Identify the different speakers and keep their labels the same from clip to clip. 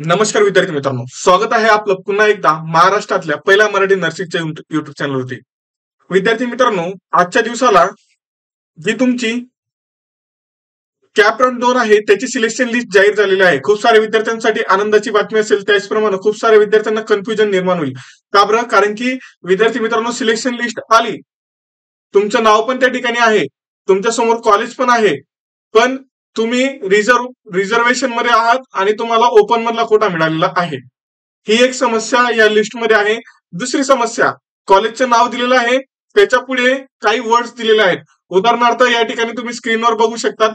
Speaker 1: नमस्कार विद्यार्थी मित्रांनो, स्वागत आहे आपलं पुन्हा एकदा महाराष्ट्रातल्या पहिल्या मराठी नर्सिंगच्या युट्यूब चॅनलवरती. विद्यार्थी मित्रांनो, आजच्या दिवसाला जी तुमची कॅप राउंड 2 आहे त्याची सिलेक्शन लिस्ट जाहीर झालेली आहे. खूप साऱ्या विद्यार्थ्यांसाठी आनंदाची बातमी असेल, त्याचप्रमाणे खूप साऱ्या विद्यार्थ्यांना कन्फ्युजन निर्माण होईल. का बरं? कारण की विद्यार्थी मित्रांनो, सिलेक्शन लिस्ट आली, तुमचं नाव पण त्या ठिकाणी आहे, तुमच्या समोर कॉलेज पण आहे, पण तुम्ही रिझर्वेशन मध्ये आहात आणि तुम्हाला ओपन मधला कोटा मिळालेला आहे. ही एक समस्या या लिस्ट मध्ये आहे. दुसरी समस्या, कॉलेजचं नाव दिलेलं आहे, त्याच्या पुढे काही वर्ड्स दिलेले आहेत. उदाहरणार्थ या ठिकाणी तुम्ही स्क्रीनवर बघू शकता,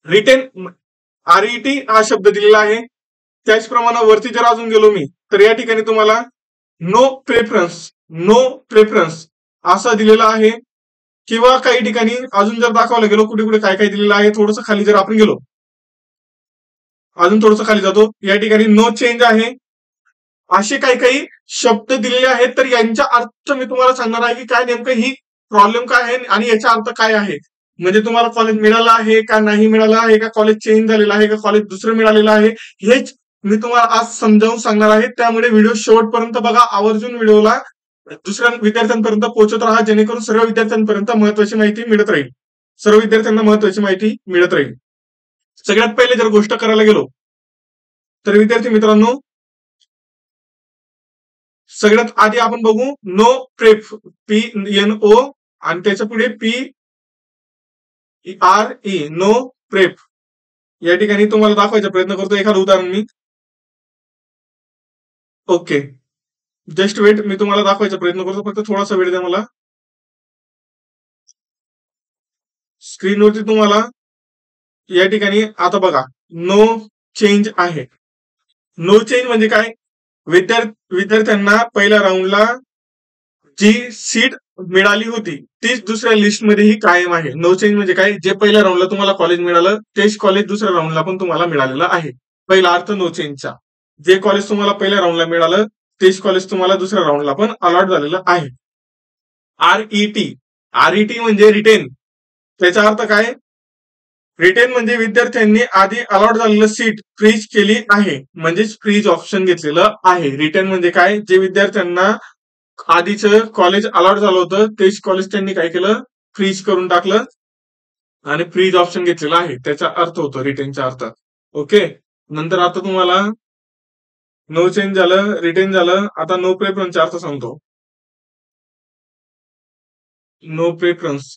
Speaker 1: रिटेन आरईटी हा शब्द दिलेला आहे. त्याचप्रमाणे वरती जर अजून गेलो मी, तर या ठिकाणी तुम्हाला नो प्रेफरन्स असं दिलेलं आहे. किंवा काही ठिकाणी अजून जर दाखवलं गेलो कुठे कुठे काय काय दिलेलं आहे, थोडंसं खाली जर आपण गेलो, अजून थोडंसं खाली जातो, या ठिकाणी नो चेंज आहे. असे काही काही शब्द दिलेले आहेत. तर यांचा अर्थ मी तुम्हाला सांगणार आहे की काय नेमकं ही प्रॉब्लेम काय आहे आणि याचा अर्थ काय आहे. म्हणजे तुम्हाला कॉलेज मिळालं आहे का नाही मिळालं आहे, का कॉलेज चेंज झालेलं आहे, का कॉलेज दुसरं मिळालेलं आहे, हेच मी तुम्हाला आज समजावून सांगणार आहे. त्यामुळे व्हिडिओ शेवटपर्यंत बघा, आवर्जून व्हिडिओला दुसऱ्या विद्यार्थ्यांपर्यंत पोहोचत राहा, जेणेकरून सर्व विद्यार्थ्यांपर्यंत महत्वाची माहिती मिळत राहील. सर्व विद्यार्थ्यांना महत्वाची माहिती मिळत राहील. सगळ्यात पहिले जर गोष्ट करायला गेलो तर विद्यार्थी मित्रांनो, सगळ्यात आधी आपण बघू नो प्रेफ, PNO आणि त्याच्या पुढे PRE, नो प्रेफ. या ठिकाणी तुम्हाला दाखवायचा प्रयत्न करतो एखादं उदाहरण मी. ओके, जस्ट वेट, मी तुम्हाला दाखवायचा प्रयत्न करतो, फक्त थोडासा वेळ द्या मला. स्क्रीनवरती तुम्हाला या ठिकाणी आता बघा, नो चेंज आहे. नो चेंज म्हणजे काय? विद्यार्थ्यांना पहिल्या राऊंडला जी सीट मिळाली होती तीच दुसऱ्या लिस्टमध्येही कायम आहे. नो चेंज म्हणजे काय? जे पहिल्या राऊंडला तुम्हाला कॉलेज मिळालं तेच कॉलेज दुसऱ्या राऊंडला पण तुम्हाला मिळालेलं आहे. पहिला अर्थ नो चेंजचा, जे कॉलेज तुम्हाला पहिल्या राऊंडला मिळालं तेच कॉलेज तुम्हाला दुसऱ्या राऊंडला पण अलॉट झालेलं आहे. आरईटी म्हणजे रिटेन. त्याचा अर्थ काय? रिटेन म्हणजे विद्यार्थ्यांनी आधी अलॉट झालेलं सीट फ्रीज केली आहे, म्हणजेच फ्रीज ऑप्शन घेतलेलं आहे. रिटेन म्हणजे काय? जे विद्यार्थ्यांना आधीचं कॉलेज अलॉट झालं होतं तेच कॉलेज त्यांनी काय केलं, फ्रीज करून टाकलं आणि फ्रीज ऑप्शन घेतलेला आहे. त्याचा अर्थ होतो रिटेनचा अर्थ. ओके, नंतर आता तुम्हाला नो चेंज झालं, रिटेन झालं. आता नो प्रेफरन्सचा अर्थ सांगतो. नो प्रेफरन्स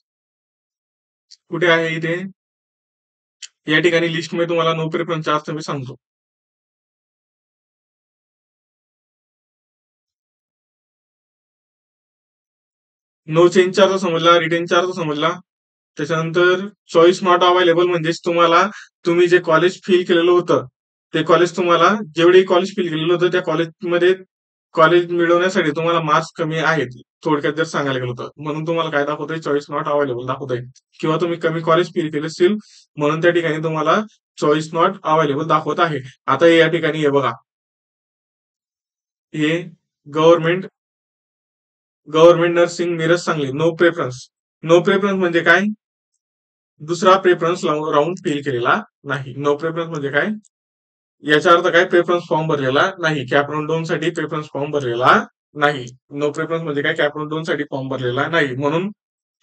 Speaker 1: कुठे आहे इथे? या ठिकाणी लिस्ट मध्ये तुम्हाला नो प्रेफरन्सचा अर्थ मी सांगतो. नो चेंजचा अर्थ समजला, रिटेनचा अर्थ समजला. त्याच्यानंतर चॉईस नॉट अवेलेबल म्हणजेच तुम्ही जे कॉलेज फिल केलेलं होतं ते कॉलेज, तुम्हाला जेवढे कॉलेज फिल केलेलं होतं त्या कॉलेजमध्ये कॉलेज मिळवण्यासाठी तुम्हाला मार्क्स कमी आहेत, थोडक्यात जर सांगायला गेलो तर. म्हणून तुम्हाला काय दाखवतंय? चॉईस नॉट अवेलेबल दाखवतंय. किंवा तुम्ही कमी कॉलेज फिल केले असतील म्हणून त्या ठिकाणी तुम्हाला चॉईस नॉट अवेलेबल दाखवत आहे. आता या ठिकाणी हे बघा, हे government nursing Miraj Sangli, no preference. No preference म्हणजे काय? दुसरा प्रेफरन्स राऊंड फिल केलेला नाही. नो प्रेफरन्स म्हणजे काय? याचा अर्थ काय? प्रेफरन्स फॉर्म भरलेला नाही. कॅप राऊंड 2 साठी प्रेफरन्स फॉर्म भरलेला नाही. नो प्रेफरन्स म्हणजे काय? कॅप राऊंड 2 साठी फॉर्म भरलेला नाही, म्हणून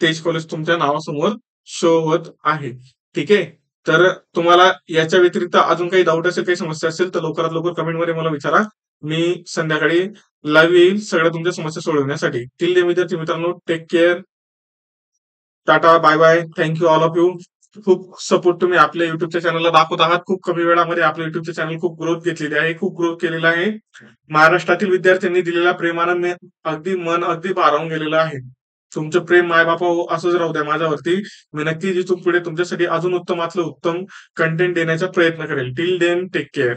Speaker 1: तेच कॉलेज तुमच्या नावासमोर शो होत आहे. ठीक आहे, तर तुम्हाला याच्या व्यतिरिक्त अजून काही डाऊट असेल, काही समस्या असेल तर लवकरात लवकर कमेंटमध्ये मला विचारा. मी संध्याकाळी लाईव्ह येईल सगळ्या तुमच्या समस्या सोडवण्यासाठी. टिल देन विद्यार्थी मित्रांनो, take care, tata, bye bye, thank you all of you. खूप सपोर्ट तुम्ही आपल्या युट्यूबच्या चॅनलला दाखवत आहात. खूप कमी वेळामध्ये आपल्या युट्यूबचे चॅनल खूप ग्रोथ घेतलेली आहे, खूप ग्रोथ केलेला आहे. महाराष्ट्रातील विद्यार्थ्यांनी दिलेल्या प्रेमानं मी मन अगदी भारावून गेलेलं आहे. तुमचं प्रेम मायबापा असंच राहू द्या माझ्यावरती. मी नक्कीच इथून पुढे तुमच्यासाठी अजून उत्तमातलं उत्तम कंटेंट देण्याचा प्रयत्न करेल. Till then take care.